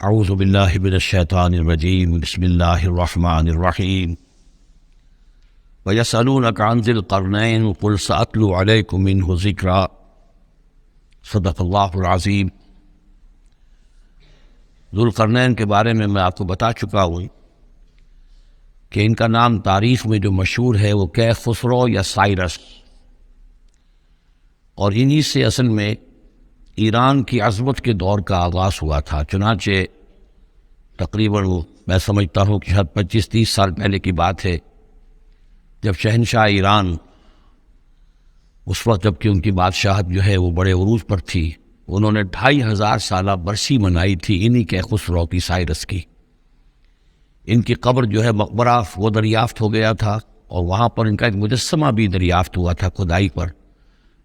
اعوذ باللہ من الشیطان الرجیم بسم اللہ الرحمن الرحیم وَيَسْأَلُونَكَ عَنْ ذِي الْقَرْنَيْنِ قُلْ سَأَتْلُو عَلَيْكُم مِّنْهُ ذِكْرًا صدق اللہ العظیم۔ ذوالقرنین کے بارے میں آپ کو بتا چکا ہوں کہ ان کا نام تاریخ میں جو مشہور ہے وہ کیخسرو یا سائرس، اور انہی سے اصل میں ایران کی عظمت کے دور کا آغاز ہوا تھا۔ چنانچہ تقریباً میں سمجھتا ہوں کہ 25-30 سال پہلے کی بات ہے، جب شہنشاہ ایران اس وقت جب کہ ان کی بادشاہت جو ہے وہ بڑے عروج پر تھی، انہوں نے 2500 سالہ برسی منائی تھی انہی کیخسرو کی سائرس کی۔ ان کی قبر جو ہے مقبرہ وہ دریافت ہو گیا تھا، اور وہاں پر ان کا ایک مجسمہ بھی دریافت ہوا تھا کھدائی پر۔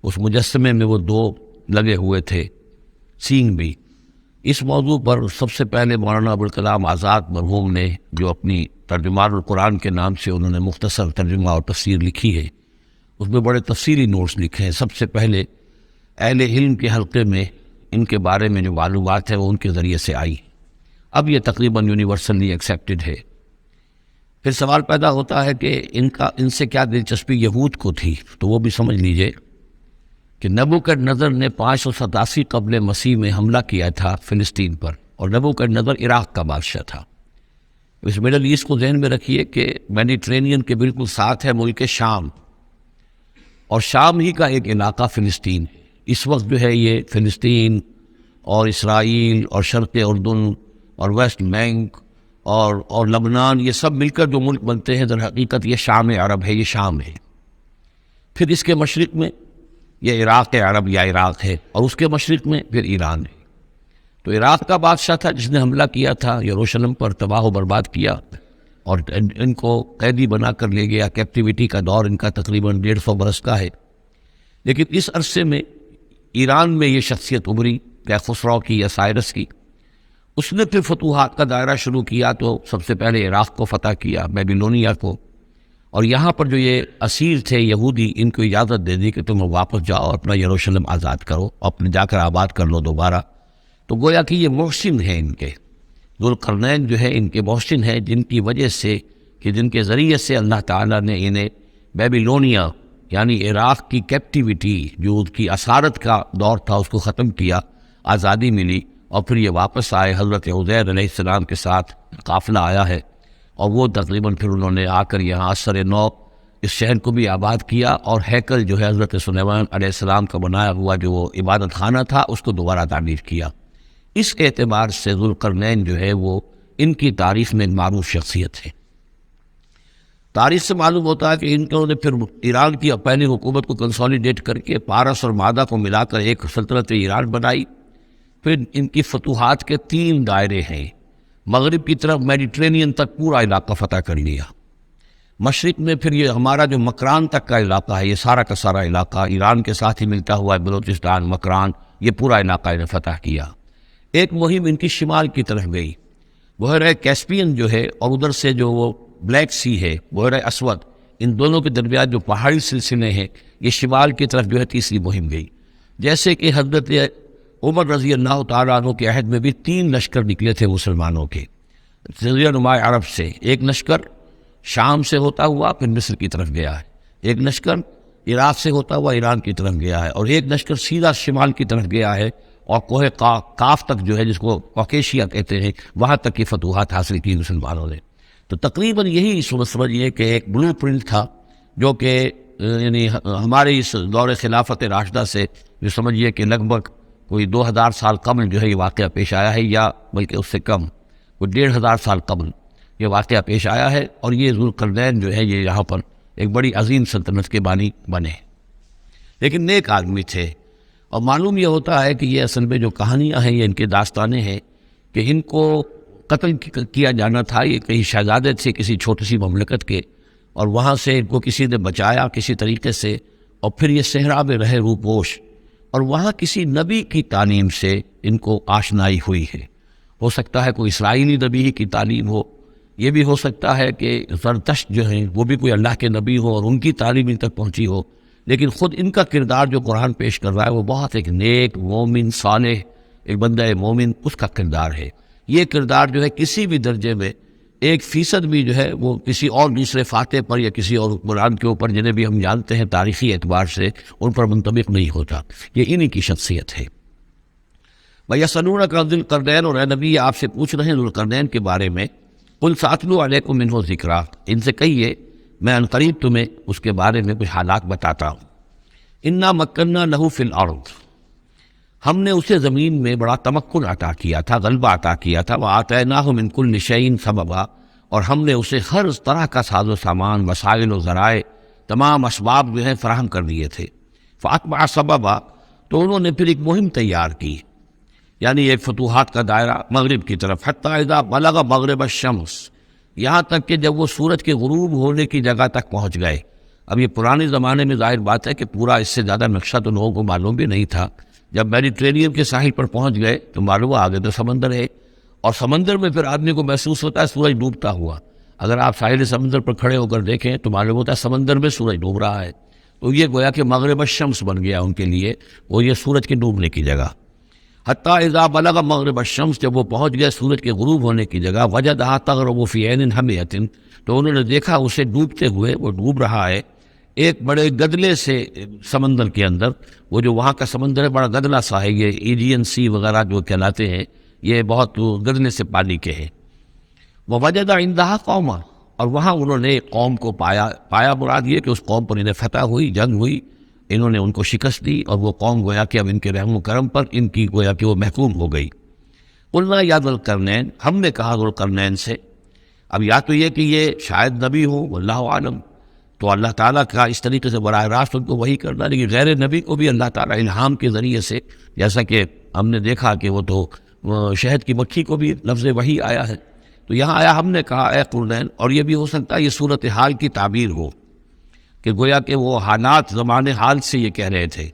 اس مجسمے میں وہ 2 لگے ہوئے تھے سینگ بھی۔ اس موضوع پر سب سے پہلے مولانا ابوالکلام آزاد مرحوم نے جو اپنی ترجمان القرآن کے نام سے انہوں نے مختصر ترجمہ اور تفسیر لکھی ہے، اس میں بڑے تفصیلی نوٹس لکھے ہیں۔ سب سے پہلے اہل علم کے حلقے میں ان کے بارے میں جو معلومات ہے وہ ان کے ذریعے سے آئی، اب یہ تقریباً یونیورسلی ایکسیپٹڈ ہے۔ پھر سوال پیدا ہوتا ہے کہ ان سے کیا دلچسپی یہود کو تھی، تو وہ بھی سمجھ لیجئے کہ نبوکدنضر نے 587 قبل مسیح میں حملہ کیا تھا فلسطین پر، اور نبوکدنضر عراق کا بادشاہ تھا۔ اس مڈل ایسٹ کو ذہن میں رکھیے کہ میڈیٹرینین کے بالکل ساتھ ہے ملک شام، اور شام ہی کا ایک علاقہ فلسطین ہے۔ اس وقت جو ہے یہ فلسطین اور اسرائیل اور شرق اردن اور ویسٹ بینک اور لبنان، یہ سب مل کر جو ملک بنتے ہیں، در حقیقت یہ شام عرب ہے، یہ شام ہے۔ پھر اس کے مشرق میں یہ عراق عرب یا عراق ہے، اور اس کے مشرق میں پھر ایران ہے۔ تو عراق کا بادشاہ تھا جس نے حملہ کیا تھا یروشلم پر، تباہ و برباد کیا، اور ان کو قیدی بنا کر لے گیا۔ کیپٹیوٹی کا دور ان کا تقریباً 150 برس کا ہے۔ لیکن اس عرصے میں ایران میں یہ شخصیت ابھری کیخسرو کی یا سائرس کی۔ اس نے پھر فتوحات کا دائرہ شروع کیا، تو سب سے پہلے عراق کو فتح کیا، بیبیلونیا کو، اور یہاں پر جو یہ اسیر تھے یہودی، ان کو اجازت دے دی کہ تم واپس جاؤ، اپنا یروشلم آزاد کرو، اپنے جا کر آباد کر لو دوبارہ۔ تو گویا کہ یہ محسن ہیں ان کے، ذوالقرنین جو ہے ان کے محسن ہیں، جن کی وجہ سے کہ جن کے ذریعے سے اللہ تعالیٰ نے انہیں بیبیلونیا یعنی عراق کی کیپٹیوٹی جو ان کی اسارت کا دور تھا اس کو ختم کیا، آزادی ملی، اور پھر یہ واپس آئے۔ حضرت عزیر علیہ السلام کے ساتھ قافلہ آیا ہے، اور وہ تقریباً پھر انہوں نے آ کر یہاں اثر نو اس شہر کو بھی آباد کیا، اور ہیکل جو ہے حضرت سلیمان علیہ السلام کا بنایا ہوا جو وہ عبادت خانہ تھا اس کو دوبارہ تعمیر کیا۔ اس اعتبار سے ذوالقرنین جو ہے وہ ان کی تاریخ میں ایک معروف شخصیت ہے۔ تاریخ سے معلوم ہوتا ہے کہ انہوں نے پھر ایران کی پہلی حکومت کو کنسولیڈیٹ کر کے پارس اور مادہ کو ملا کر ایک سلطنت ایران بنائی۔ پھر ان کی فتوحات کے 3 دائرے ہیں۔ مغرب کی طرف میڈیٹرینین تک پورا علاقہ فتح کر لیا، مشرق میں پھر یہ ہمارا جو مکران تک کا علاقہ ہے، یہ سارا کا سارا علاقہ ایران کے ساتھ ہی ملتا ہوا ہے، بلوچستان، مکران، یہ پورا علاقہ انہیں فتح کیا۔ ایک مہم ان کی شمال کی طرف گئی، بحیرہ کیسپین جو ہے، اور ادھر سے جو وہ بلیک سی ہے، بحیرہ اسود، ان دونوں کے درمیان جو پہاڑی سلسلے ہیں، یہ شمال کی طرف جو ہے تیسری مہم گئی۔ جیسے کہ حضرت عمر رضی اللہ تعالیٰ عنہ کے عہد میں بھی 3 لشکر نکلے تھے مسلمانوں کے جزیرہ نما عرب سے۔ ایک لشکر شام سے ہوتا ہوا پھر مصر کی طرف گیا ہے، ایک لشکر عراق سے ہوتا ہوا ایران کی طرف گیا ہے، اور ایک لشکر سیدھا شمال کی طرف گیا ہے، اور کوہ کاف تک جو ہے جس کو کوکیشیا کہتے ہیں، وہاں تک کی فتوحات حاصل کی مسلمانوں نے۔ تو تقریباً یہی سمجھیے کہ ایک بلو پرنٹ تھا جو کہ یعنی ہمارے اس دور خلافت راشدہ سے جو سمجھیے کہ لگ بھگ کوئی 2000 سال قبل جو ہے یہ واقعہ پیش آیا ہے، یا بلکہ اس سے کم، کوئی 1500 سال قبل یہ واقعہ پیش آیا ہے۔ اور یہ ذوالقرنین جو ہے یہ یہاں پر ایک بڑی عظیم سلطنت کے بانی بنے، لیکن نیک آدمی تھے۔ اور معلوم یہ ہوتا ہے کہ یہ اصل میں جو کہانیاں ہیں، یہ ان کے داستانیں ہیں کہ ان کو قتل کیا جانا تھا۔ یہ کہیں شہزادے تھے کسی چھوٹی سی مملکت کے، اور وہاں سے ان کو کسی نے بچایا کسی طریقے سے، اور پھر یہ صحرا میں رہے روپوش، اور وہاں کسی نبی کی تعلیم سے ان کو آشنائی ہوئی ہے۔ ہو سکتا ہے کوئی اسرائیلی نبی ہی کی تعلیم ہو، یہ بھی ہو سکتا ہے کہ زرتشت جو ہیں وہ بھی کوئی اللہ کے نبی ہو اور ان کی تعلیم ان تک پہنچی ہو، لیکن خود ان کا کردار جو قرآن پیش کر رہا ہے وہ بہت ایک نیک مومن صالح ایک بندہ مومن اس کا کردار ہے۔ یہ کردار جو ہے کسی بھی درجے میں 1% بھی جو ہے وہ کسی اور دوسرے فاتح پر یا کسی اور حکمران کے اوپر جنہیں بھی ہم جانتے ہیں تاریخی اعتبار سے ان پر منطبق نہیں ہوتا. یہ انہی کی شخصیت ہے. وَيَسْأَلُونَكَ عَنِ ذِي الْقَرْنَيْنِ، اور اے نبی آپ سے پوچھ رہے ہیں ذوالقرنین کے بارے میں. قُلْ سَأَتْلُو عَلَيْكُم مِّنْهُ ذِكْرًا، ان سے کہیے میں عنقریب تمہیں اس کے بارے میں کچھ حالات بتاتا ہوں. اِنَّا مَكَّنَّا لَهُ فِي الْأَرْضِ، ہم نے اسے زمین میں بڑا تمکن عطا کیا تھا، غلبہ عطا کیا تھا. وَآتَيْنَاهُ مِن كُلِّ شَيْءٍ سَبَبًا، اور ہم نے اسے ہر طرح کا ساز و سامان، وسائل و ذرائع، تمام اسباب جو ہیں فراہم کر دیے تھے. فَأَتْبَعَ سَبَبًا، تو انہوں نے پھر ایک مہم تیار کی، یعنی ایک فتوحات کا دائرہ مغرب کی طرف. حتیٰ اذا بلغ مغرب الشمس، یہاں تک کہ جب وہ سورج کے غروب ہونے کی جگہ تک پہنچ گئے. اب یہ پرانے زمانے میں ظاہر بات ہے کہ پورا اس سے زیادہ نقشہ تو لوگوں کو معلوم بھی نہیں تھا. جب میڈیٹرینین کے ساحل پر پہنچ گئے تو معلوم آگے تو سمندر ہے، اور سمندر میں پھر آدمی کو محسوس ہوتا ہے سورج ڈوبتا ہوا. اگر آپ ساحل سمندر پر کھڑے ہو کر دیکھیں تو معلوم ہوتا ہے سمندر میں سورج ڈوب رہا ہے. تو یہ گویا کہ مغرب الشمس بن گیا ان کے لیے، وہ یہ سورج کے ڈوبنے کی جگہ. حتیٰ اذا بلغ مغرب الشمس، جب وہ پہنچ گئے سورج کے غروب ہونے کی جگہ. وجدہا تغرب فی عین حمیۃ، تو انہوں نے دیکھا اسے ڈوبتے ہوئے، وہ ڈوب رہا ہے ایک بڑے گدلے سے سمندر کے اندر. وہ جو وہاں کا سمندر ہے بڑا گدلا سا ہے، یہ ایجین سی وغیرہ جو کہلاتے ہیں یہ بہت گدلے سے پانی کے ہیں. ووجد عندہا قوما، اور وہاں انہوں نے ایک قوم کو پایا مراد یہ کہ اس قوم پر انہیں فتح ہوئی، جنگ ہوئی، انہوں نے ان کو شکست دی، اور وہ قوم گویا کہ اب ان کے رحم و کرم پر ان کی گویا کہ وہ محکوم ہو گئی. قلنا یا ذوالقرنین، ہم نے کہا ذوالقرنین سے. اب یا تو یہ کہ یہ شاید نبی ہو، واللہ عالم، تو اللہ تعالیٰ کا اس طریقے سے براہ راست ان کو وحی کرنا. لیکن غیر نبی کو بھی اللہ تعالیٰ الہام کے ذریعے سے، جیسا کہ ہم نے دیکھا کہ وہ تو شہد کی مکھی کو بھی لفظ وحی آیا ہے، تو یہاں آیا ہم نے کہا اے قرنین. اور یہ بھی ہو سکتا ہے یہ صورتحال کی تعبیر ہو کہ گویا کہ وہ حالات زمان حال سے یہ کہہ رہے تھے.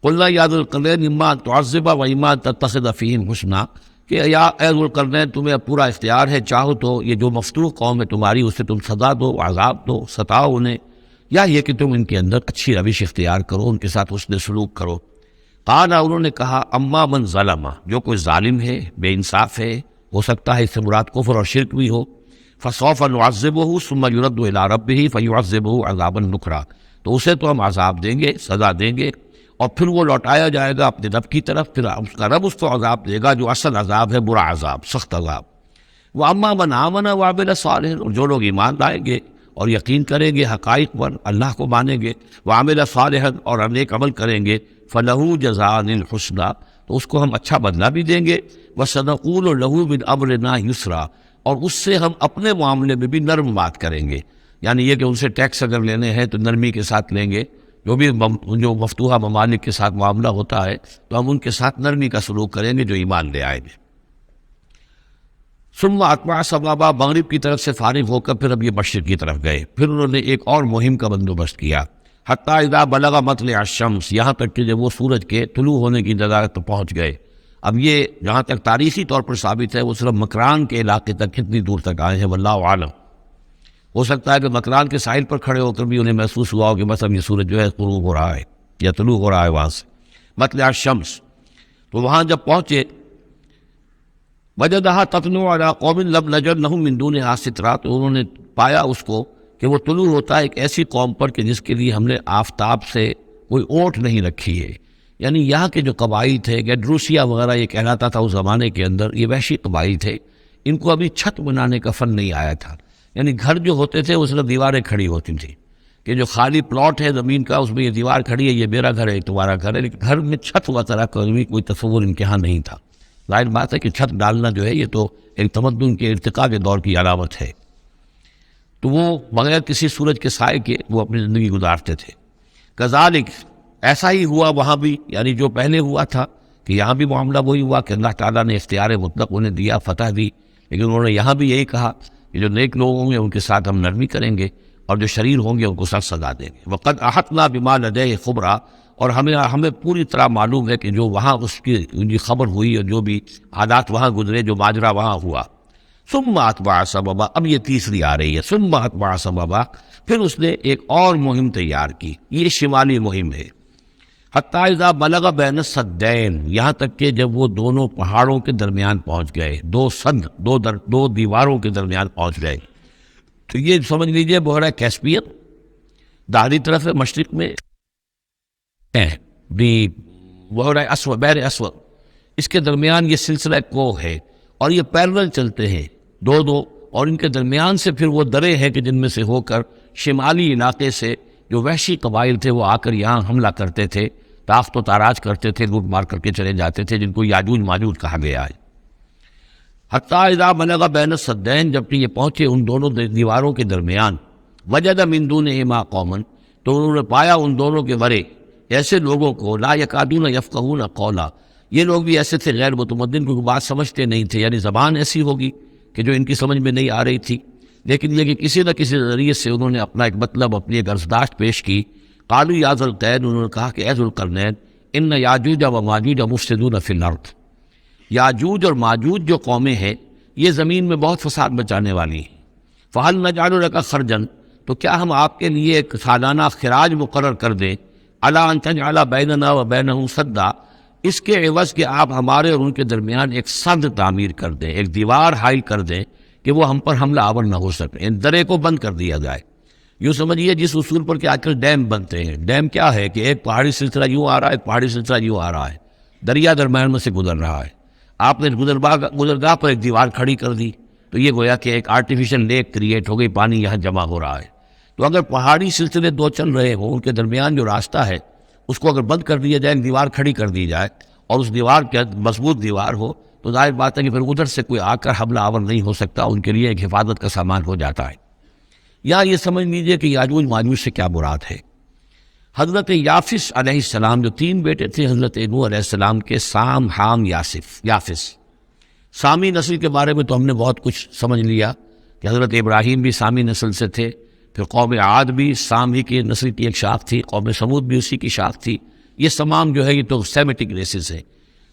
قلنا یا ذوالقرنین اما ان تعذب و اما ان تتخذ فیہم حسنا، کہ یا اے ذوالقرنین تمہیں پورا اختیار ہے، چاہو تو یہ جو مفتوح قوم ہے تمہاری اسے تم سزا دو، عذاب دو، ستاؤ انہیں، یا یہ کہ تم ان کے اندر اچھی روش اختیار کرو، ان کے ساتھ حسن سلوک کرو. قال، انہوں نے کہا اما من ظلم، جو کوئی ظالم ہے، بے انصاف ہے، ہو سکتا ہے اس سے مراد کفر اور شرک بھی ہو. فسوف نعذبہ ثم یرد الی ربہ فیعذبہ عذابا نکرا، تو اسے تو ہم عذاب دیں گے، سزا دیں گے، اور پھر وہ لوٹایا جائے گا اپنے رب کی طرف، پھر اس کا رب اس کو عذاب دے گا جو اصل عذاب ہے، برا عذاب، سخت عذاب. واما من آمن وعمل صالحا، اور جو لوگ ایمان لائیں گے اور یقین کریں گے حقائق پر، اللہ کو مانیں گے، وعمل صالحا، اور نیک عمل کریں گے، فلہ جزاء الحسنی، تو اس کو ہم اچھا بدلہ بھی دیں گے. وسنقول لہ من امرنا یسرا، اور اس سے ہم اپنے معاملے میں بھی نرم بات کریں گے. یعنی یہ کہ ان سے ٹیکس اگر لینے ہیں تو نرمی کے ساتھ لیں گے، جو مفتوحہ ممالک کے ساتھ معاملہ ہوتا ہے تو ہم ان کے ساتھ نرمی کا سلوک کریں گے جو ایمان لے آئیں گے. ثم اتبع سبابا، مغرب کی طرف سے فارغ ہو کر پھر اب یہ مشرق کی طرف گئے. پھر انہوں نے ایک اور مہم کا بندوبست کیا. حتیٰ اذا بلغ مطلع الشمس، یہاں تک کہ جب وہ سورج کے طلوع ہونے کی جگہ تو پہنچ گئے. اب یہ جہاں تک تاریخی طور پر ثابت ہے وہ صرف مکران کے علاقے تک کتنی دور تک آئے ہیں واللہ عالم. ہو سکتا ہے کہ مکران کے ساحل پر کھڑے ہو کر بھی انہیں محسوس ہوا ہو کہ بس اب یہ سورج جو ہے غروب ہو رہا ہے یا طلوع ہو رہا ہے وہاں سے، مطلع الشمس. تو وہاں جب پہنچے وجدہا تطلع علی قوم لم نجد لہم من دونہا سترا، تو انہوں نے پایا اس کو کہ وہ طلوع ہوتا ہے ایک ایسی قوم پر کہ جس کے لیے ہم نے آفتاب سے کوئی اوٹ نہیں رکھی ہے. یعنی یہاں کے جو قبائل تھے، گیڈروسیا وغیرہ یہ کہلاتا تھا اس زمانے کے اندر، یہ وحشی قبائل تھے، ان کو ابھی چھت بنانے کا فن نہیں آیا تھا. یعنی گھر جو ہوتے تھے اس میں دیواریں کھڑی ہوتی تھیں کہ جو خالی پلاٹ ہے زمین کا اس میں یہ دیوار کھڑی ہے، یہ میرا گھر ہے، تمہارا گھر ہے، لیکن گھر میں چھت وغیرہ کا کوئی تصور ان کے ہاں نہیں تھا. ظاہر بات ہے کہ چھت ڈالنا جو ہے یہ تو ایک تمدن کے ارتقاء کے دور کی علامت ہے. تو وہ بغیر کسی سورج کے سائے کے وہ اپنی زندگی گزارتے تھے. کذالک، ایسا ہی ہوا وہاں بھی، یعنی جو پہلے ہوا تھا کہ یہاں بھی معاملہ وہی ہوا کہ اللہ تعالیٰ نے اختیار مطلق انہیں دیا، فتح دی، لیکن انہوں نے یہاں بھی یہی کہا کہ جو نیک لوگ ہوں گے ان کے ساتھ ہم نرمی کریں گے اور جو شریر ہوں گے ان کو سخت سزا دیں گے. وقد احطنا بما لدیہ خبرا، اور ہمیں پوری طرح معلوم ہے کہ جو وہاں اس کی خبر ہوئی اور جو بھی حالات وہاں گزرے، جو ماجرا وہاں ہوا. ثم اتبع سببا، اب یہ تیسری آ رہی ہے، ثم اتبع سببا، پھر اس نے ایک اور مہم تیار کی، یہ شمالی مہم ہے. حتیٰ اذا بلغ بین السدین، یہاں تک کہ جب وہ دونوں پہاڑوں کے درمیان پہنچ گئے، دو سد، دو دیواروں کے درمیان پہنچ گئے. تو یہ سمجھ لیجئے بحیرہ کیسپیئن داہلی طرف ہے، مشرق میں ہے بھی بحیرہ اسود، بحر اسود، اس کے درمیان یہ سلسلہ کوہ ہے اور یہ پیرلل چلتے ہیں دو، اور ان کے درمیان سے پھر وہ درے ہیں کہ جن میں سے ہو کر شمالی علاقے سے جو وحشی قبائل تھے وہ آ کر یہاں حملہ کرتے تھے، تاخت و تاراج کرتے تھے، لوٹ مار کر کے چلے جاتے تھے، جن کو یاجوج ماجوج کہا گیا ہے. حتیٰ اذا بلغ بین السدین، جبکہ یہ پہنچے ان دونوں دیواروں کے درمیان، وجد من دونہما قوما، تو انہوں نے پایا ان دونوں کے ورے ایسے لوگوں کو، لا یکادون یفقہون قولا، یہ لوگ بھی ایسے تھے غیر متمدن، کیونکہ بات سمجھتے نہیں تھے، یعنی زبان ایسی ہوگی کہ جو ان کی سمجھ میں نہیں آ رہی تھی، لیکن یہ کہ کسی نہ کسی ذریعے سے انہوں نے اپنا ایک مطلب، اپنی ایک عرضداشت پیش کی. قالوا یا ذا القرنین، انہوں نے کہا کہ اے ذو القرنین، ان یاجوج و ماجوج مفسدون فی الارض، یاجوج اور ماجوج جو قومیں ہیں یہ زمین میں بہت فساد مچانے والی ہیں. فہل نجعل لک خرجا، تو کیا ہم آپ کے لیے ایک سالانہ خراج مقرر کر دیں، الی ان تجعل بیننا و بینہم سدا، اس کے عوض کہ آپ ہمارے اور ان کے درمیان ایک سد تعمیر کر دیں، ایک دیوار حائل کر دیں کہ وہ ہم پر حملہ آور نہ ہو سکے، ان درے کو بند کر دیا جائے. یوں سمجھیے جس اصول پر کہ آج کل ڈیم بنتے ہیں، ڈیم کیا ہے کہ ایک پہاڑی سلسلہ یوں آ رہا ہے، ایک پہاڑی سلسلہ یوں آ رہا ہے، دریا درمیان میں سے گزر رہا ہے، آپ نے گزرگاہ پر ایک دیوار کھڑی کر دی تو یہ گویا کہ ایک آرٹیفیشل لیک کریٹ ہو گئی، پانی یہاں جمع ہو رہا ہے. تو اگر پہاڑی سلسلے دو چل رہے ہوں، ان کے درمیان جو راستہ ہے اس کو اگر بند کر دیا جائے، دیوار کھڑی کر دی جائے اور اس دیوار کے مضبوط دیوار ہو، تو ظاہر بات ہے کہ پھر ادھر سے کوئی آ کر حملہ آور نہیں ہو سکتا، ان کے لیے ایک حفاظت کا سامان ہو جاتا ہے. یا یہ سمجھ لیجئے کہ یاجوج ماجوج سے کیا مراد ہے. حضرت یافس علیہ السلام، جو تین بیٹے تھے حضرت نوح علیہ السلام کے، سام، حام، یافس. سامی نسل کے بارے میں تو ہم نے بہت کچھ سمجھ لیا کہ حضرت ابراہیم بھی سامی نسل سے تھے، پھر قوم عاد بھی سام ہی کی نسل کی ایک شاخ تھی، قوم سمود بھی اسی کی شاخ تھی. یہ تمام جو ہے یہ تو سیمیٹک ریسز ہے.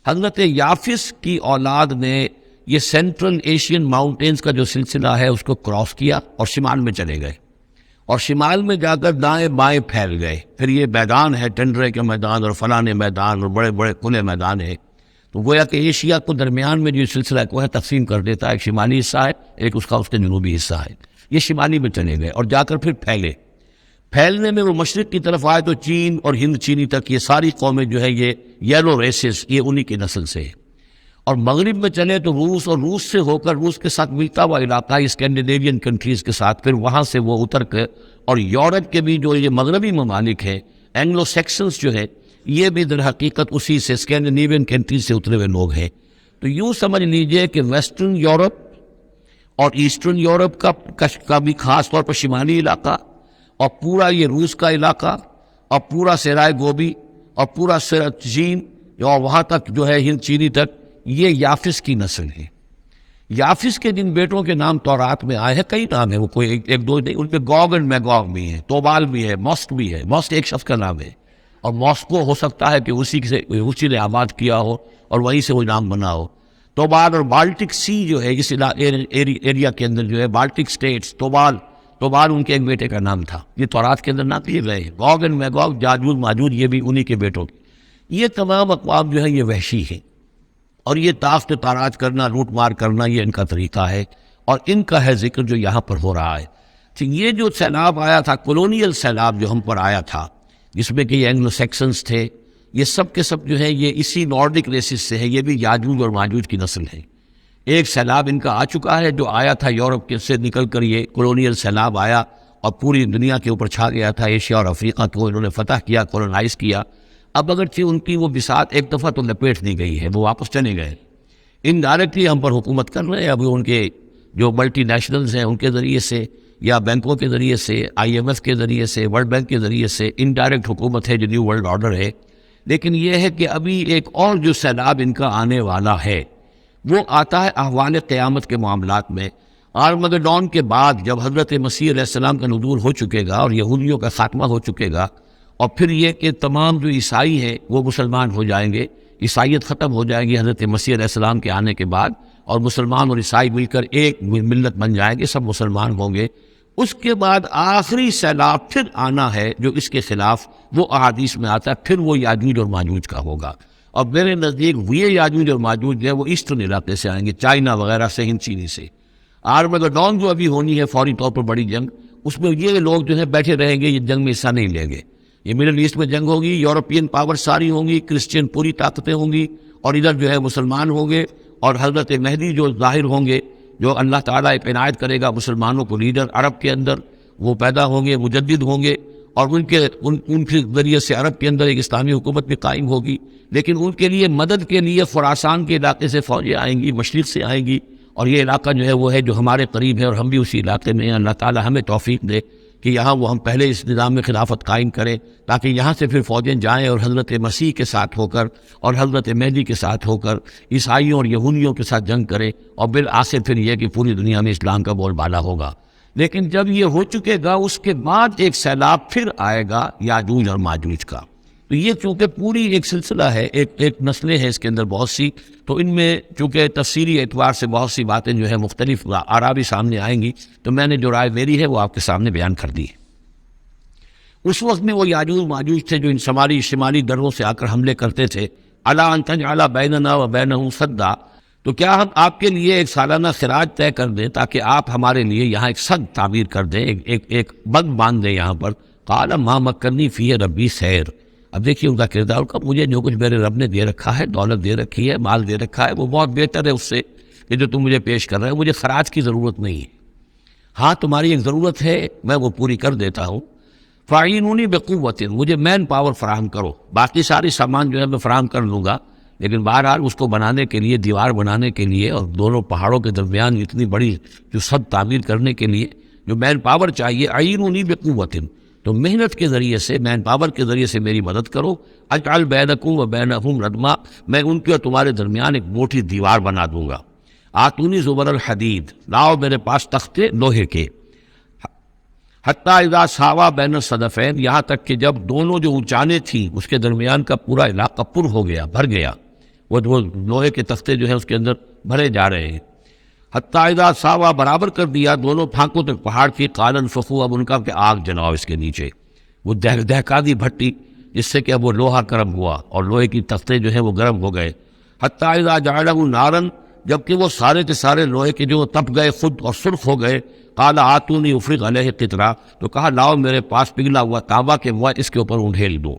حضرت یافس کی اولاد نے یہ سینٹرل ایشین ماؤنٹینز کا جو سلسلہ ہے اس کو کراس کیا اور شمال میں چلے گئے، اور شمال میں جا کر دائیں بائیں پھیل گئے. پھر یہ میدان ہے، ٹنڈرے کے میدان اور فلانے میدان اور بڑے بڑے کھلے میدان ہے. تو گویا کہ ایشیا کو درمیان میں جو سلسلہ کو ہے تقسیم کر دیتا ہے، ایک شمالی حصہ ہے، ایک اس کے جنوبی حصہ ہے. یہ شمالی میں چلے گئے اور جا کر پھر پھیلنے میں وہ مشرق کی طرف آئے تو چین اور ہند چینی تک یہ ساری قومیں جو ہے یہ یلو ریسز، یہ انہی کی نسل سے ہے. اور مغرب میں چلے تو روس، اور روس سے ہو کر روس کے ساتھ ملتا ہوا علاقہ اسکینڈینیوین کنٹریز کے ساتھ، پھر وہاں سے وہ اتر کے اور یورپ کے بھی جو یہ مغربی ممالک ہیں، اینگلو سیکسنز جو ہے، یہ بھی در حقیقت اسی سے اسکینڈینیوین کنٹریز سے اترے ہوئے لوگ ہیں. تو یوں سمجھ لیجئے کہ ویسٹرن یورپ اور ایسٹرن یورپ کا بھی خاص طور پر شمالی علاقہ، اور پورا یہ روس کا علاقہ، اور پورا سرائے گوبی، اور پورا چین، اور وہاں تک جو ہے ہند چینی تک، یہ یافس کی نسل ہے. یافس کے جن بیٹوں کے نام تورات میں آئے ہیں، کئی نام ہیں، وہ کوئی ایک دو نہیں، ان میں گوگ اینڈ میگوگ بھی ہیں، توبال بھی ہے، موسک بھی ہے. موسک ایک شخص کا نام ہے، اور ماسکو ہو سکتا ہے کہ اسی نے آباد کیا ہو اور وہیں سے وہ نام بنا ہو. توبال اور بالٹک سی جو ہے اس ایریا کے اندر جو ہے بالٹک سٹیٹس، توبال ان کے ایک بیٹے کا نام تھا. یہ تورات کے اندر نہ دیے گئے. گوگ اینڈ میگوگ، جاجوج ماجوج، یہ بھی انہی کے بیٹوں کے. یہ تمام اقوام جو ہے یہ وحشی ہیں، اور یہ تاخت تاراج کرنا، لوٹ مار کرنا، یہ ان کا طریقہ ہے، اور ان کا ہے ذکر جو یہاں پر ہو رہا ہے. یہ جو سیلاب آیا تھا، کولونیل سیلاب جو ہم پر آیا تھا، جس میں کہ یہ اینگلو سیکسنز تھے، یہ سب کے سب جو ہے یہ اسی نارڈک ریسز سے ہے. یہ بھی یاجوج اور ماجوج کی نسل ہے. ایک سیلاب ان کا آ چکا ہے جو آیا تھا یورپ کے سے نکل کر، یہ کولونیل سیلاب آیا اور پوری دنیا کے اوپر چھا گیا تھا. ایشیا اور افریقہ کو انہوں نے فتح کیا، کولونائز کیا. اب اگرچہ ان کی وہ بساط ایک دفعہ تو لپیٹ دی گئی ہے، وہ واپس چلے گئے، انڈائریکٹلی ہم پر حکومت کر رہے ہیں. اب ان کے جو ملٹی نیشنلز ہیں ان کے ذریعے سے، یا بینکوں کے ذریعے سے، IMF کے ذریعے سے، ورلڈ بینک کے ذریعے سے انڈائریکٹ حکومت ہے جو نیو ورلڈ آرڈر ہے. لیکن یہ ہے کہ ابھی ایک اور جو سیلاب ان کا آنے والا ہے وہ آتا ہے احوال قیامت کے معاملات میں. آرمگڈون کے بعد جب حضرت مسیح علیہ السلام کا نزول ہو چکے گا اور یہودیوں کا خاتمہ ہو چکے گا، اور پھر یہ کہ تمام جو عیسائی ہیں وہ مسلمان ہو جائیں گے، عیسائیت ختم ہو جائے گی حضرت مسیح علیہ السلام کے آنے کے بعد، اور مسلمان اور عیسائی مل کر ایک ملت بن جائیں گے، سب مسلمان ہوں گے. اس کے بعد آخری سیلاب پھر آنا ہے جو اس کے خلاف، وہ احادیث میں آتا ہے، پھر وہ یاجوج اور ماجوج کا ہوگا۔ اور میرے نزدیک یہ یاجوج اور ماجوج جو ہے وہ ایسٹرن علاقے سے آئیں گے، چائنا وغیرہ سے، ہند چینی سے۔ آرمگڈون جو ابھی ہونی ہے فوری طور پر بڑی جنگ، اس میں یہ لوگ جو ہے بیٹھے رہیں گے، یہ جنگ میں حصہ نہیں لیں گے۔ یہ مڈل ایسٹ میں جنگ ہوگی، یورپین پاور ساری ہوں گی، کرسچین پوری طاقتیں ہوں گی، اور ادھر جو ہے مسلمان ہوں گے، اور حضرت مہدی جو ظاہر ہوں گے، جو اللہ تعالیٰ ایک عنایت کرے گا مسلمانوں کو لیڈر عرب کے اندر، وہ پیدا ہوں گے، مجدد ہوں گے، اور ان کے ذریعے سے عرب کے اندر ایک اسلامی حکومت بھی قائم ہوگی۔ لیکن ان کے لیے مدد کے لیے خراسان کے علاقے سے فوجیں آئیں گی، مشرق سے آئیں گی، اور یہ علاقہ جو ہے وہ ہے جو ہمارے قریب ہے، اور ہم بھی اسی علاقے میں ہیں۔ اللہ تعالیٰ ہمیں توفیق دے کہ یہاں وہ ہم پہلے اس نظام میں خلافت قائم کریں، تاکہ یہاں سے پھر فوجیں جائیں اور حضرت مسیح کے ساتھ ہو کر اور حضرت مہدی کے ساتھ ہو کر عیسائیوں اور یہودیوں کے ساتھ جنگ کریں، اور بالآخر پھر یہ کہ پوری دنیا میں اسلام کا بول بالا ہوگا۔ لیکن جب یہ ہو چکے گا، اس کے بعد ایک سیلاب پھر آئے گا یاجوج اور ماجوج کا۔ تو یہ چونکہ پوری ایک سلسلہ ہے، ایک نسلیں ہیں اس کے اندر بہت سی، تو ان میں چونکہ تفسیری اعتبار سے بہت سی باتیں جو ہے مختلف آراء بھی سامنے آئیں گی، تو میں نے جو رائے میری ہے وہ آپ کے سامنے بیان کر دی ہے۔ اس وقت میں وہ یاجوج ماجوج تھے جو ان شمالی دروں سے آ کر حملے کرتے تھے۔ الا ان تجعل بیننا و بینہم سدا، تو کیا ہم آپ کے لیے ایک سالانہ خراج طے کر دیں تاکہ آپ ہمارے لیے یہاں ایک سد تعمیر کر دیں، ایک بند باندھ دیں یہاں پر۔ قال ما مکنی فیہ ربی خیر، اب دیکھیے ان کا کردار کا، مجھے جو کچھ میرے رب نے دے رکھا ہے، دولت دے رکھی ہے، مال دے رکھا ہے، وہ بہت بہتر ہے اس سے کہ جو تم مجھے پیش کر رہے ہو، مجھے خراج کی ضرورت نہیں ہے۔ ہاں تمہاری ایک ضرورت ہے، میں وہ پوری کر دیتا ہوں۔ فاعینونی بقوت، مجھے مین پاور فراہم کرو، باقی ساری سامان جو ہے میں فراہم کر لوں گا، لیکن بہرحال اس کو بنانے کے لیے، دیوار بنانے کے لیے، اور دونوں پہاڑوں کے درمیان اتنی بڑی جو سد تعمیر کرنے کے لیے جو مین پاور چاہیے، اعینونی بقوت، تو محنت کے ذریعے سے، مین پاور کے ذریعے سے میری مدد کرو۔ اجعل بینکم و بینہم ردما، میں ان کے اور تمہارے درمیان ایک موٹی دیوار بنا دوں گا۔ آتونی زبر الحدید، لاؤ میرے پاس تختے لوہے کے۔ حتیٰ اذا ساوا بین الصدفین، یہاں تک کہ جب دونوں جو اونچانے تھیں اس کے درمیان کا پورا علاقہ پر ہو گیا، بھر گیا، وہ لوہے کے تختے جو ہیں اس کے اندر بھرے جا رہے ہیں۔ حتیٰ اذا ساوا، برابر کر دیا دونوں پھانکوں تک پہاڑ کی، قال انفخوا، اب ان کا کہ آگ جلاؤ اس کے نیچے، وہ دہکا دی بھٹی جس سے کہ اب وہ لوہا گرم ہوا اور لوہے کی تختے جو ہیں وہ گرم ہو گئے۔ حتیٰ اذا جعلہ نارا، جبکہ وہ سارے کے سارے لوہے کے جو تپ گئے خود اور سرخ ہو گئے۔ قال آتونی افرغ علیہ قطرہ، تو کہا لاؤ میرے پاس پگھلا ہوا تانبا کے وہ اس کے اوپر انڈھیل دو۔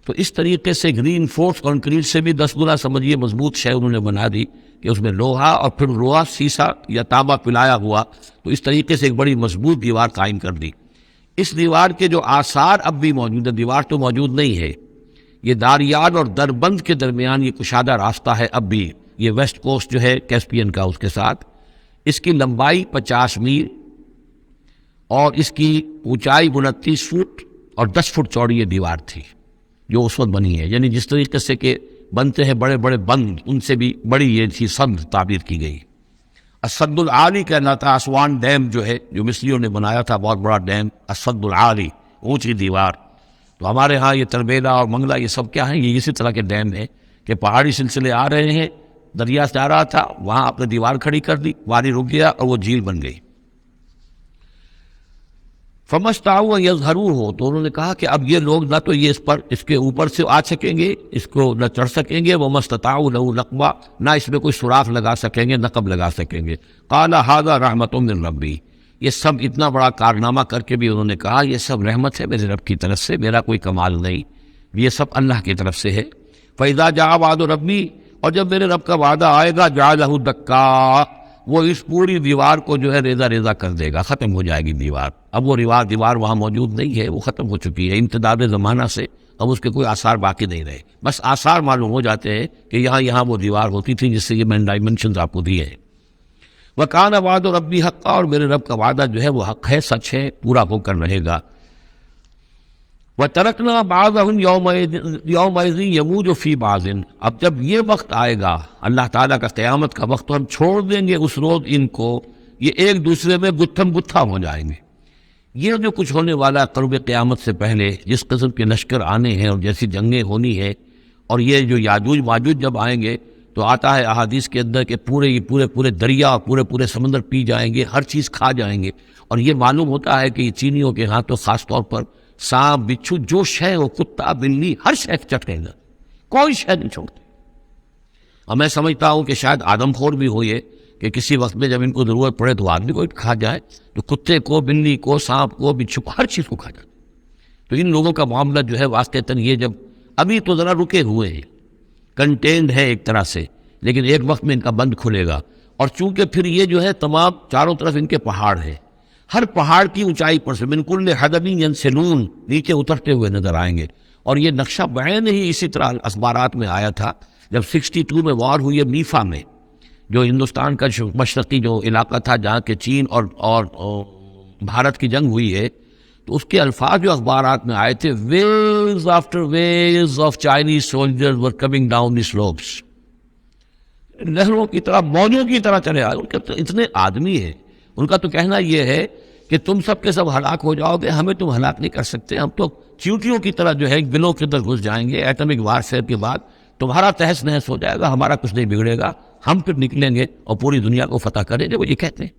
تو اس طریقے سے گرین فورس کانکریٹ سے بھی 10 گنا سمجھیے مضبوط شے انہوں نے بنا دی، کہ اس میں لوہا اور پھر لوہا سیسا یا تانبا پلایا ہوا، تو اس طریقے سے ایک بڑی مضبوط دیوار قائم کر دی۔ اس دیوار کے جو آثار اب بھی موجود ہیں، دیوار تو موجود نہیں ہے، یہ داریال اور دربند کے درمیان یہ کشادہ راستہ ہے اب بھی، یہ ویسٹ کوسٹ جو ہے کیسپین کا، اس کے ساتھ اس کی لمبائی 50 میل اور اس کی اونچائی 29 فٹ اور 10 فٹ چوڑی یہ دیوار تھی جو اس وقت بنی ہے۔ یعنی جس طریقے سے کہ بنتے ہیں بڑے بڑے بند، ان سے بھی بڑی یہ تھی سد تعبیر کی گئی۔ السد العالی کہلاتا اسوان ڈیم جو ہے، جو مصریوں نے بنایا تھا، بہت بڑا ڈیم، السد العالی، اونچی دیوار۔ تو ہمارے ہاں یہ تربیلا اور منگلا یہ سب کیا ہیں، یہ اسی طرح کے ڈیم ہیں کہ پہاڑی سلسلے آ رہے ہیں، دریا جا رہا تھا، وہاں اپنے دیوار کھڑی کر دی، وادی رک گیا اور وہ جھیل بن گئی۔ فمستطاعوا ان یظہروہ، تو انہوں نے کہا کہ اب یہ لوگ نہ تو یہ اس کے اوپر سے آ سکیں گے، اس کو نہ چڑھ سکیں گے، وما استطاعوا لہ نقبا، نہ اس میں کوئی سوراخ لگا سکیں گے، نقب لگا سکیں گے۔ قال ھذا رحمۃ من ربی، یہ سب اتنا بڑا کارنامہ کر کے بھی انہوں نے کہا یہ سب رحمت ہے میرے رب کی طرف سے، میرا کوئی کمال نہیں، یہ سب اللہ کی طرف سے ہے۔ فاذا جاء وعد ربی، اور جب میرے رب کا وعدہ آئے گا، جعلہ دکا، وہ اس پوری دیوار کو جو ہے ریزہ ریزہ کر دے گا، ختم ہو جائے گی دیوار۔ اب وہ دیوار وہاں موجود نہیں ہے، وہ ختم ہو چکی ہے امتداد زمانہ سے، اب اس کے کوئی آثار باقی نہیں رہے، بس آثار معلوم ہو جاتے ہیں کہ یہاں وہ دیوار ہوتی تھی جس سے یہ میں ڈائمنشنز آپ کو دیے ہیں۔ وَكَانَ وَعْدُ رَبِّي حَقًّا، اور میرے رب کا وعدہ جو ہے وہ حق ہے، سچ ہے، پورا ہو کر رہے گا۔ وَتَرَكْنَا بَعْضَهُمْ يَوْمَئِذٍ يَمُوجُ فِي بَعْضٍ، اب جب یہ وقت آئے گا اللہ تعالیٰ کا قیامت کا وقت، تو ہم چھوڑ دیں گے اس روز ان کو، یہ ایک دوسرے میں گتھم گتھا ہو جائیں گے۔ یہ جو کچھ ہونے والا قرب قیامت سے پہلے جس قسم کے لشکر آنے ہیں اور جیسی جنگیں ہونی ہیں، اور یہ جو یاجوج ماجوج جب آئیں گے تو آتا ہے احادیث کے اندر کہ پورے دریا پورے سمندر پی جائیں گے، ہر چیز کھا جائیں گے. اور یہ معلوم ہوتا ہے کہ یہ چینیوں کے ہاں تو خاص طور پر سانپ بچھو جو شے ہو، کتا بلی، ہر شے چٹیں گا، کوئی شے نہیں چھوڑتے. اور میں سمجھتا ہوں کہ شاید آدم خور بھی ہو یہ کہ کسی وقت میں جب ان کو ضرورت پڑے تو آدمی کو کھا جائے، تو کتے کو، بلی کو، سانپ کو، بچھو کو، ہر چیز کو کھا جائے. تو ان لوگوں کا معاملہ جو ہے واقعتاً یہ جب ابھی تو ذرا رکے ہوئے ہیں، کنٹینڈ ہے ایک طرح سے، لیکن ایک وقت میں ان کا بند کھلے گا. اور چونکہ پھر یہ جو ہے تمام چاروں طرف ان کے پہاڑ ہیں، ہر پہاڑ کی اونچائی پر سے من کل حدب ینسلون نیچے اترتے ہوئے نظر آئیں گے. اور یہ نقشہ بعین ہی اسی طرح اخبارات میں آیا تھا جب 62 میں وار ہوئی ہے میفا میں، جو ہندوستان کا مشرقی جو علاقہ تھا جہاں کے چین اور بھارت کی جنگ ہوئی ہے. تو اس کے الفاظ جو اخبارات میں آئے تھے، waves after waves of Chinese soldiers were coming down the slopes, لہروں کی طرح، موجوں کی طرح چلے آئے. ان کے تو اتنے آدمی ہیں، ان کا تو کہنا یہ ہے کہ تم سب کے سب ہلاک ہو جاؤ گے، ہمیں تم ہلاک نہیں کر سکتے، ہم تو چیونٹیوں کی طرح جو ہے بلوں کے اندر گھس جائیں گے. ایٹمک وارفیئر کے بعد تمہارا تہس نہس ہو جائے گا، ہمارا کچھ نہیں بگڑے گا، ہم پھر نکلیں گے اور پوری دنیا کو فتح کریں گے. وہ یہ کہتے ہیں.